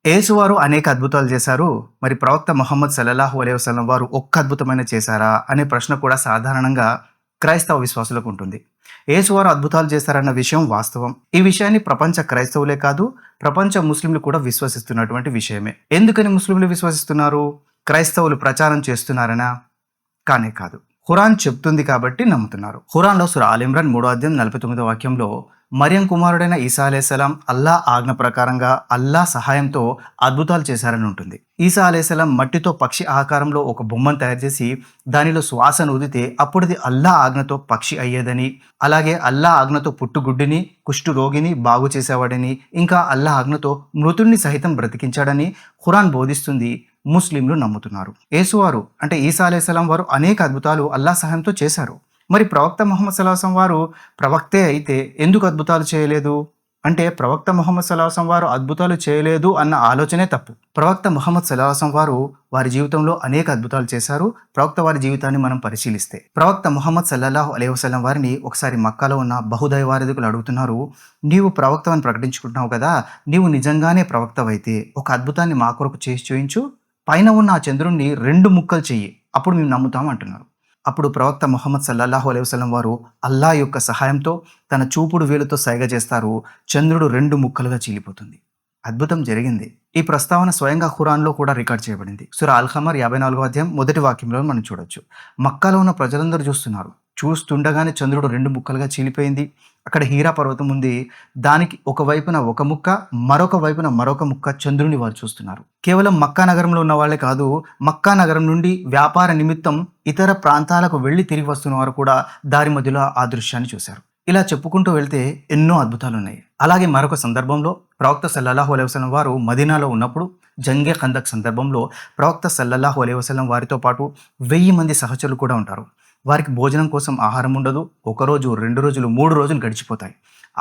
యేసువారు అనేక అద్భుతాలు చేశారు. మరి ప్రవక్త మొహమ్మద్ సల్లల్లాహు అలైహి వసల్లం వారు ఒక్క అద్భుతమైన చేశారా అనే ప్రశ్న కూడా సాధారణంగా క్రైస్తవ విశ్వాసులకు ఉంటుంది. యేసువారు అద్భుతాలు చేశారన్న విషయం వాస్తవం. ఈ విషయాన్ని ప్రపంచ క్రైస్తవులే కాదు, ప్రపంచ ముస్లింలు కూడా విశ్వసిస్తున్నటువంటి విషయమే. ఎందుకని ముస్లింలు విశ్వసిస్తున్నారు? క్రైస్తవులు ప్రచారం చేస్తున్నారనా? కానే కాదు. ఖురాన్ చెప్తుంది కాబట్టి నమ్ముతున్నారు. ఖురాన్లో సూరా ఆల్ ఇమ్రాన్ 3వ అధ్యాయం 49వ వాక్యంలో మరియం కుమారుడైన ఈసా అలైహిస్సలాం అల్లా ఆజ్ఞ ప్రకారంగా అల్లా సహాయంతో అద్భుతాలు చేశారని ఉంటుంది. ఈసా అలైహిస్సలాం మట్టితో పక్షి ఆకారంలో ఒక బొమ్మను తయారు చేసి దానిలో శ్వాసను ఊదితే అప్పుడుది అల్లా ఆజ్ఞతో పక్షి అయ్యేదని, అలాగే అల్లా ఆజ్ఞతో పుట్టుగుడ్డిని, కుష్టు రోగిని బాగు చేసేవాడని, ఇంకా అల్లా ఆజ్ఞతో మృతుడిని సహితం బ్రతికించాడని ఖురాన్ బోధిస్తుంది. ముస్లింలు నమ్ముతున్నారు. యేసువారు అంటే ఈసా అలైహిస్సలాం వారు అనేక అద్భుతాలు అల్లా సహాయంతో చేశారు. మరి ప్రవక్త ముహమ్మద్ సల్లల్లాహు అలైహి వసల్లం వారు ప్రవక్తే అయితే ఎందుకు అద్భుతాలు చేయలేదు? అంటే ప్రవక్త ముహమ్మద్ సల్లల్లాహు అలైహి వసల్లం వారు అద్భుతాలు చేయలేదు అన్న ఆలోచనే తప్పు. ప్రవక్త ముహమ్మద్ సల్లల్లాహు అలైహి వసల్లం వారు వారి జీవితంలో అనేక అద్భుతాలు చేశారు. ప్రవక్త వారి జీవితాన్ని మనం పరిశీలిస్తే ప్రవక్త ముహమ్మద్ సల్లల్లాహు అలైహి వసల్లం వారిని ఒకసారి మక్కాలో ఉన్న బహుదైవారాధకులు అడుగుతున్నారు, నీవు ప్రవక్తవని ప్రకటించుకుంటున్నావు కదా, నీవు నిజంగానే ప్రవక్తవైతే ఒక అద్భుతాన్ని మా కొరకు చేసి చూయించు, పైన ఉన్న ఆ చంద్రుణ్ణి 2 ముక్కలు చెయ్యి, అప్పుడు మేము నమ్ముతాం అంటున్నారు. అప్పుడు ప్రవక్త ముహమ్మద్ సల్లల్లాహు అలైహి వసల్లం వారు అల్లా యొక్క సహాయంతో తన చూపుడు వేలుతో సైగ చేస్తారు. చంద్రుడు 2 ముక్కలుగా చీలిపోతుంది. అద్భుతం జరిగింది. ఈ ప్రస్తావన స్వయంగా ఖురాన్లో కూడా రికార్డ్ చేయబడింది. సూరా అల్ ఖమర్ 54వ అధ్యాయం 1వ వాక్యంలో మనం చూడొచ్చు. మక్కాలో ఉన్న ప్రజలందరూ చూస్తున్నారు. చూస్తుండగానే చంద్రుడు 2 ముక్కలుగా చీలిపోయింది. అక్కడ హీరా పర్వతం ఉంది. దానికి ఒకవైపున ఒక ముక్క, మరొక వైపున మరొక ముక్క చంద్రుని వారు చూస్తున్నారు. కేవలం మక్కా నగరంలో ఉన్న వాళ్ళే కాదు, మక్కా నగరం నుండి వ్యాపార నిమిత్తం ఇతర ప్రాంతాలకు వెళ్ళి తిరిగి వస్తున్న వారు కూడా దారి మధ్యలో ఆ దృశ్యాన్ని చూశారు. ఇలా చెప్పుకుంటూ వెళ్తే ఎన్నో అద్భుతాలు ఉన్నాయి. అలాగే మరొక సందర్భంలో ప్రవక్త సల్లల్లాహు అలైహి వసల్లం వారు మదీనాలో ఉన్నప్పుడు జంగే ఖందక్ సందర్భంలో ప్రవక్త సల్లల్లాహు అలైహి వసల్లం వారితో పాటు 1000 మంది సహచరులు కూడా ఉంటారు. వారికి భోజనం కోసం ఆహారం ఉండదు. 1 రోజు, 2 రోజులు, 3 రోజులు గడిచిపోతాయి.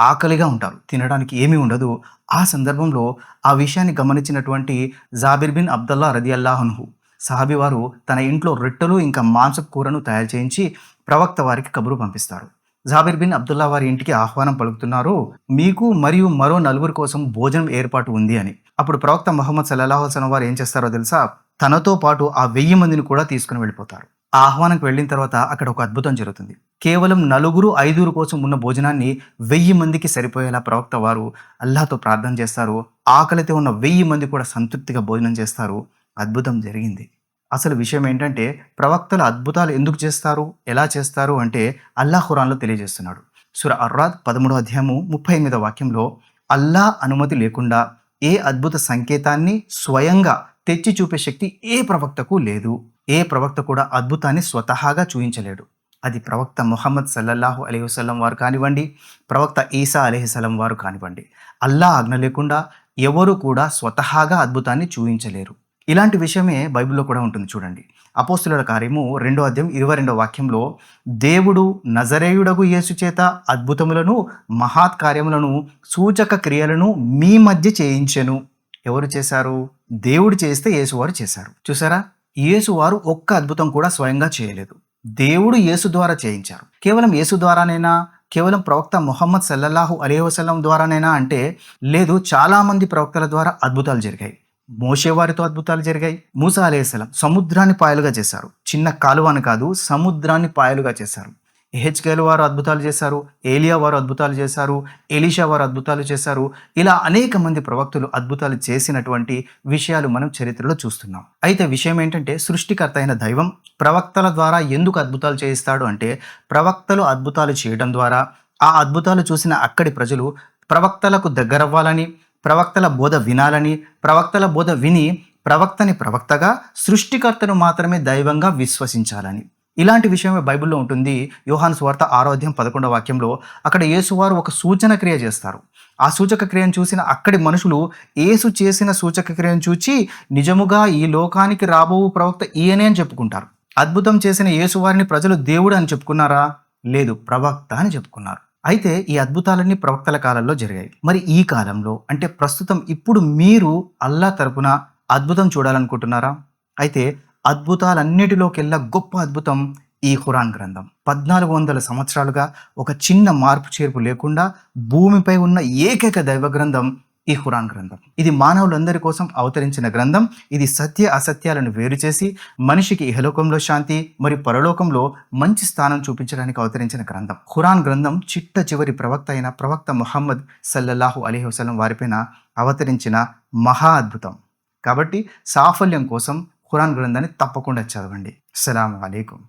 ఆకలిగా ఉంటారు. తినడానికి ఏమీ ఉండదు. ఆ సందర్భంలో ఆ విషయాన్ని గమనించినటువంటి జాబిర్ బిన్ అబ్దుల్లా రదియల్లాహు అన్హు సహాబీ వారు తన ఇంట్లో రొట్టెలు ఇంకా మాంసపు కూరను తయారు చేయించి ప్రవక్త వారికి కబురు పంపిస్తారు. జాబిర్ బిన్ అబ్దుల్లా వారి ఇంటికి ఆహ్వానం పలుకుతున్నారు, మీకు మరియు మరో 4 కోసం భోజనం ఏర్పాటు ఉంది అని. అప్పుడు ప్రవక్త ముహమ్మద్ సల్లల్లాహు అలైహి వసల్లం వారు ఏం చేస్తారో తెలుసా? తనతో పాటు ఆ 1000 మందిని కూడా తీసుకుని వెళ్ళిపోతారు. ఆ ఆహ్వానంకి వెళ్ళిన తర్వాత అక్కడ ఒక అద్భుతం జరుగుతుంది. కేవలం 4, 5 కోసం ఉన్న భోజనాన్ని 1000 మందికి సరిపోయేలా ప్రవక్త వారు అల్లాహ్తో ప్రార్థన చేస్తారు. ఆకలితో ఉన్న 1000 మంది కూడా సంతృప్తిగా భోజనం చేస్తారు. అద్భుతం జరిగింది. అసలు విషయం ఏంటంటే ప్రవక్తలు అద్భుతాలు ఎందుకు చేస్తారు, ఎలా చేస్తారు అంటే అల్లాహ్ ఖురాన్లో తెలియజేస్తున్నాడు. సూరా అర్-రాద్ 13వ అధ్యాయము 38వ వాక్యంలో అల్లాహ్ అనుమతి లేకుండా ఏ అద్భుత సంకేతాన్ని స్వయంగా తెచ్చి చూపే శక్తి ఏ ప్రవక్తకు లేదు. ఏ ప్రవక్త కూడా అద్భుతాన్ని స్వతహాగా చూయించలేడు. అది ప్రవక్త ముహమ్మద్ సల్లల్లాహు అలైహి వసల్లం వారు కానివ్వండి, ప్రవక్త ఈసా అలైహిస్సలాం వారు కానివ్వండి, అల్లా ఆజ్ఞ లేకుండా ఎవరు కూడా స్వతహాగా అద్భుతాన్ని చూయించలేరు. ఇలాంటి విషయమే బైబిల్లో కూడా ఉంటుంది చూడండి. అపోస్తులుల కార్యము 2వ అధ్యాయం 22వ వాక్యంలో దేవుడు నజరేయుడగు యేసు చేత అద్భుతములను, మహత్ కార్యములను, సూచక క్రియలను మీ మధ్య చేయించెను. ఎవరు చేశారు? దేవుడు చేస్తే యేసువారు చేశారు. చూసారా? యేసువారు ఒక్క అద్భుతం కూడా స్వయంగా చేయలేదు. దేవుడు యేసు ద్వారా చేయించారు. కేవలం యేసు ద్వారానేనా? కేవలం ప్రవక్త ముహమ్మద్ సల్లల్లాహు అలైహి వసల్లం ద్వారానేనా అంటే లేదు, చాలా మంది ప్రవక్తల ద్వారా అద్భుతాలు జరిగాయి. మోషే వారితో అద్భుతాలు జరిగాయి. మూసా అలైహిస్సలాం సముద్రాన్ని పాయలుగా చేశారు. చిన్న కాలువని కాదు, సముద్రాన్ని పాయలుగా చేశారు. ఎహెచ్కేల్ వారు అద్భుతాలు చేశారు. ఏలియా వారు అద్భుతాలు చేశారు. ఎలీషా వారు అద్భుతాలు చేశారు. ఇలా అనేక మంది ప్రవక్తలు అద్భుతాలు చేసినటువంటి విషయాలు మనం చరిత్రలో చూస్తున్నాం. అయితే విషయం ఏంటంటే సృష్టికర్త అయిన దైవం ప్రవక్తల ద్వారా ఎందుకు అద్భుతాలు చేయిస్తాడు అంటే ప్రవక్తలు అద్భుతాలు చేయడం ద్వారా ఆ అద్భుతాలు చూసిన అక్కడి ప్రజలు ప్రవక్తలకు దగ్గరవ్వాలని, ప్రవక్తల బోధ వినాలని, ప్రవక్తల బోధ విని ప్రవక్తని ప్రవక్తగా, సృష్టికర్తను మాత్రమే దైవంగా విశ్వసించాలని. ఇలాంటి విషయమే బైబిల్లో ఉంటుంది. యోహాను సువార్త 6వ అధ్యాయం 11వ వాక్యంలో అక్కడ యేసువారు ఒక సూచన క్రియ చేస్తారు. ఆ సూచక క్రియను చూసిన అక్కడి మనుషులు యేసు చేసిన సూచక క్రియను చూచి నిజముగా ఈ లోకానికి రాబో ప్రవక్త ఈయనే అని చెప్పుకుంటారు. అద్భుతం చేసిన యేసువారిని ప్రజలు దేవుడు అని చెప్పుకున్నారా? లేదు, ప్రవక్త అని చెప్పుకున్నారు. అయితే ఈ అద్భుతాలన్నీ ప్రవక్తల కాలంలో జరిగాయి. మరి ఈ కాలంలో అంటే ప్రస్తుతం ఇప్పుడు మీరు అల్లా తరపున అద్భుతం చూడాలనుకుంటున్నారా? అయితే అద్భుతాలన్నిటిలోకెల్లా గొప్ప అద్భుతం ఈ ఖురాన్ గ్రంథం. 1400 సంవత్సరాలుగా ఒక చిన్న మార్పు చేర్పు లేకుండా భూమిపై ఉన్న ఏకైక దైవ గ్రంథం ఈ ఖురాన్ గ్రంథం. ఇది మానవులందరి కోసం అవతరించిన గ్రంథం. ఇది సత్య అసత్యాలను వేరు చేసి మనిషికి ఇహలోకంలో శాంతి మరియు పరలోకంలో మంచి స్థానం చూపించడానికి అవతరించిన గ్రంథం. ఖురాన్ గ్రంథం చిట్ట చివరి ప్రవక్త అయిన ప్రవక్త ముహమ్మద్ సల్లల్లాహు అలైహి వసల్లం వారిపైన అవతరించిన మహా అద్భుతం. కాబట్టి సాఫల్యం కోసం ఖురాన్ గ్రంథాన్ని తప్పకుండా చదవండి. అస్సలాము అలైకుం.